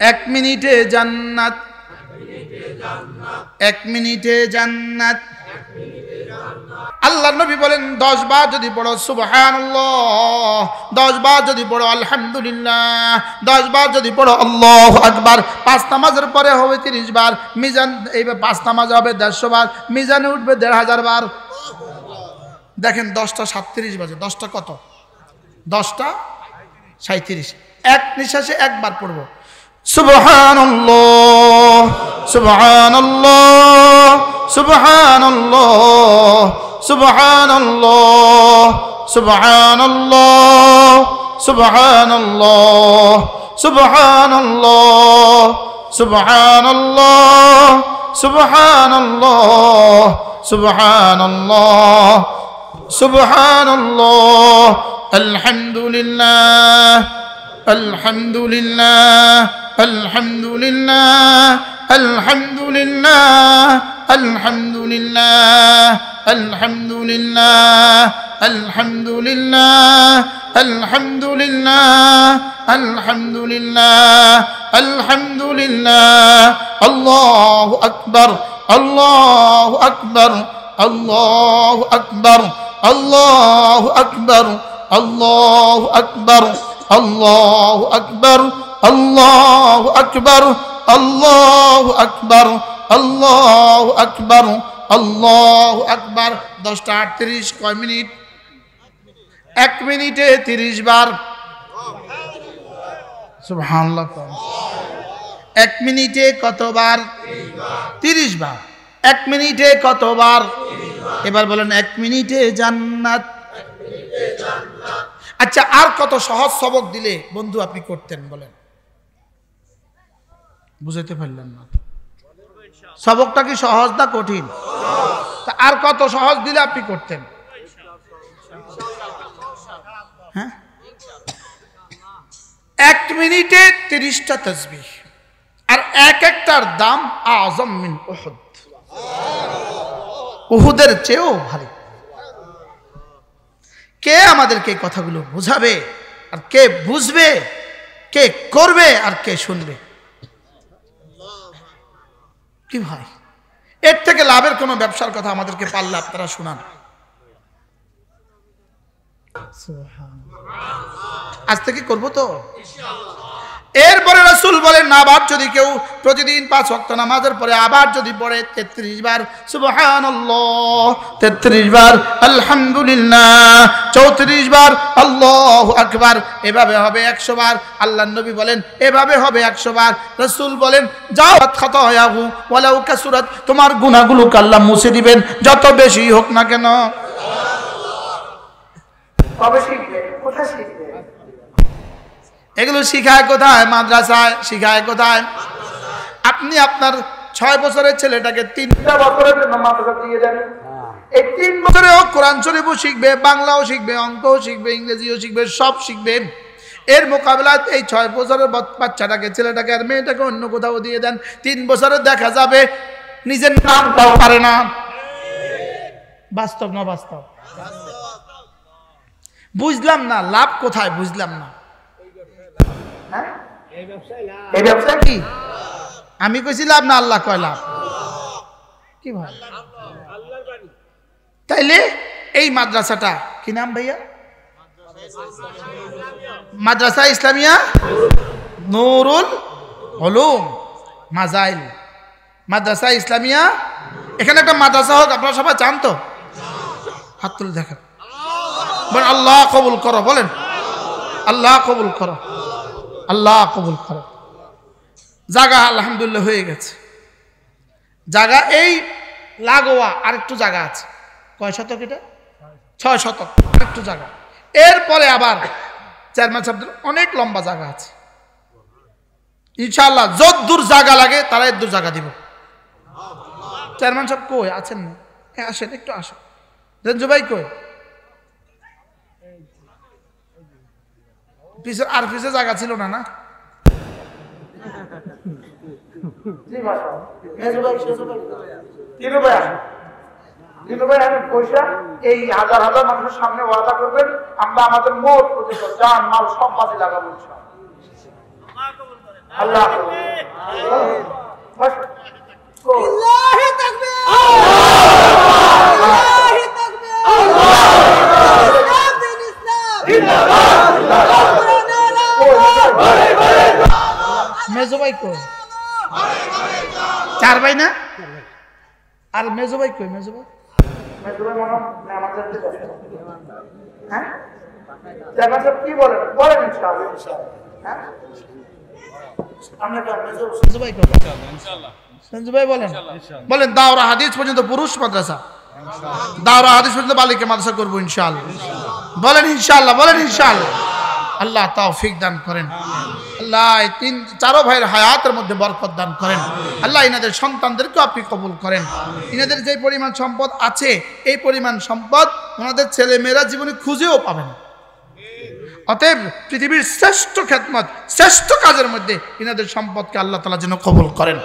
1 মিনিটে জান্নাত, 1 মিনিটে জান্নাত। আল্লাহর নবী বলেন 10 বার যদি পড়ো সুবহানাল্লাহ, 10 বার যদি পড়ো আলহামদুলিল্লাহ, 10 বার যদি পড়ো আল্লাহু আকবার, 5 নামাজের পরে হবে 30 বার, মিজান এইবার 5 নামাজ হবে 150 বার, মিজানে উঠবে 1500 বার। দেখেন 10টা 37 বাজে, 10টা কত? 10টা 37। এক নিঃশ্বাসে একবার পড়বো সুবহানাল্লাহ সুবহানাল্লাহ সুবহানাল্লাহ সুবহানাল্লাহ সুবহানাল্লাহ সুবহানাল্লাহ সুবহানাল্লাহ সুবহানাল্লাহ সুবহানাল্লাহ সুবহানাল্লাহ সুবহানাল্লাহ আলহামদুলিল্লাহ আলহামদুলিল্লাহ আলহামদুলিল্লাহ আলহামদুলিল্লাহ আলহামদুলিল্লাহ আলহামদুলিল্লাহ আলহামদুলিল্লাহ আলহামদুলিল্লাহ আলহামদুলিল্লাহ আলহামদুলিল্লাহ আল্লাহু আকবার আল্লাহু আকবার আল্লাহু আকবার আল্লাহু আকবার আল্লাহু আকবার আল্লাহু আকবার আল্লাহু আকবার আল্লাহু আকবার আল্লাহু আকবার আল্লাহু আকবার। 10টা 38 কয় মিনিট? 1 মিনিটে 30 বার সুবহানাল্লাহ। 1 মিনিটে কতবার? 30 বার। 1 মিনিটে কতবার? এবার বলেন 1 মিনিটে জান্নাত। আচ্ছা, আর কত সহজ সবক দিলে বন্ধু আপনি করতেন বলেন? বুঝাইতে পারলেন না। সবকটা কি সহজ না কঠিন? তা আর কত সহজ দিলে আপনি করতেন? হ্যাঁ, 1 মিনিটে 30টা তাসবিহ, আর এক একটার দাম আযম মিন উহুদ, উহুদের চেয়েও ভারী। কে আমাদেরকে এই কথাগুলো বুঝাবে, আর কে বুঝবে, কে করবে, আর কে শুনবে? কি ভাই, এর থেকে লাভের কোন ব্যবসার কথা আমাদেরকে পারলে আপনারা শুনান। আজ থেকে করবো তো এরপরে রাসূল বলেন, আবার যদি কেউ প্রতিদিন 5 ওয়াক্ত নামাজের পরে আবার যদি পড়ে 33 বার সুবহানাল্লাহ, 33 বার আলহামদুলিল্লাহ, 34 বার আল্লাহু আকবার, এভাবে হবে 100 বার। আল্লাহর নবী বলেন এভাবে হবে 100 বার। রাসূল বলেন যাও খাতায়াহু ওয়ালাউ কাসুরাত, তোমার গুনাহগুলো আল্লাহ মুছে দিবেন যত বেশি হোক না কেন। কবে শিখবে? কোথায় শিখবে? এগুলো শিখায় কোথায়? মাদ্রাসায়। শিখায় কোথায়? আপনি আপনার 6 বছরের ছেলেটাকে 3টা বছরের জন্য মাদ্রাসা দিয়ে দেন, এই 3 বছরেও কোরআন শরীফও শিখবে, বাংলাও শিখবে, অঙ্কও শিখবে, ইংরেজিও শিখবে, সব শিখবে। এর মোকাবিলায় এই 6 বছরের বাচ্চাটাকে, ছেলেটাকে আর মেয়েটাকে অন্য কোথাও দিয়ে দেন, 3 বছরে দেখা যাবে নিজের নামটাও পারে না। বাস্তব না বাস্তব? বুঝলাম না লাভ কোথায়, বুঝলাম না। এই ব্যবসা কি? আমি কইছি লাভ না আল্লাহ কয় লাভ? কি ভাই, তাইলে এই মাদ্রাসাটা কি নাম ভাইয়া? মাদ্রাসা ইসলামিয়া নুরুল উলুম মাজাইল, মাদ্রাসা ইসলামিয়া। এখানে একটা মাদ্রাসা হোক, আপনারা সবাই চান তো? হাত তুলে দেখেন, বলেন আল্লাহ কবুল করো, বলেন আল্লাহ কবুল করো, আল্লাহ কবুল করো। জায়গা আলহামদুলিল্লাহ হয়ে গেছে। জায়গা এই লাগোয়া আরেকটু জায়গা আছে। কয় শতক এটা? 6 শতক আরেকটু জায়গা। এরপরে আবার চেয়ারম্যান সাহেবদের অনেক লম্বা জায়গা আছে। ইনশাআল্লাহ যত দূর জায়গা লাগে তারা এত দূর জায়গা দিব। চেয়ারম্যান সাহেব কই আছেন? আসেন, একটু আসেন। রঞ্জু ভাই কই? পিছে আর পিছে জায়গা ছিল না, না? এই হাজার হাজার মানুষের সামনে ওয়াদা করবেন আমরা আমাদের মোট জান মাল সব কাজে লাগাবো। আল্লাহ লিল্লাহি তাকবীর লিল্লাহি তাকবীর ইসলাম দিন ইসলাম জিন্দাবাদ মেজো ভাই কই চার ভাই না আর মেজো ভাই কই মেজো ভাই হ্যাঁ কি বলেন বলেন হ্যাঁ সঞ্জু ভাই বলেন বলেন দাওরা হাদিস পর্যন্ত পুরুষ মাদ্রাসা দাওরা হাদিস পর্যন্ত বালিকা মাদ্রাসা করবো ইনশাআল্লাহ বলেন ইনশাআল্লাহ বলেন ইনশাআল্লাহ আল্লাহ তৌফিক দান করেন আল্লাহ এই চারো ভাইয়ের হায়াতের মধ্যে বরকত দান করেন আল্লাহ ইনাদের সন্তানদেরকে আপনি কবুল করেন ইনাদের যে পরিমাণ সম্পদ আছে এই পরিমাণ সম্পদ ওনাদের ছেলে মেয়েরা জীবনে খুঁজেও পাবেন অতএব পৃথিবীর শ্রেষ্ঠ খেদমত শ্রেষ্ঠ কাজের মধ্যে ইনাদের সম্পদকে আল্লাহ তাআলা যেন কবুল করেন।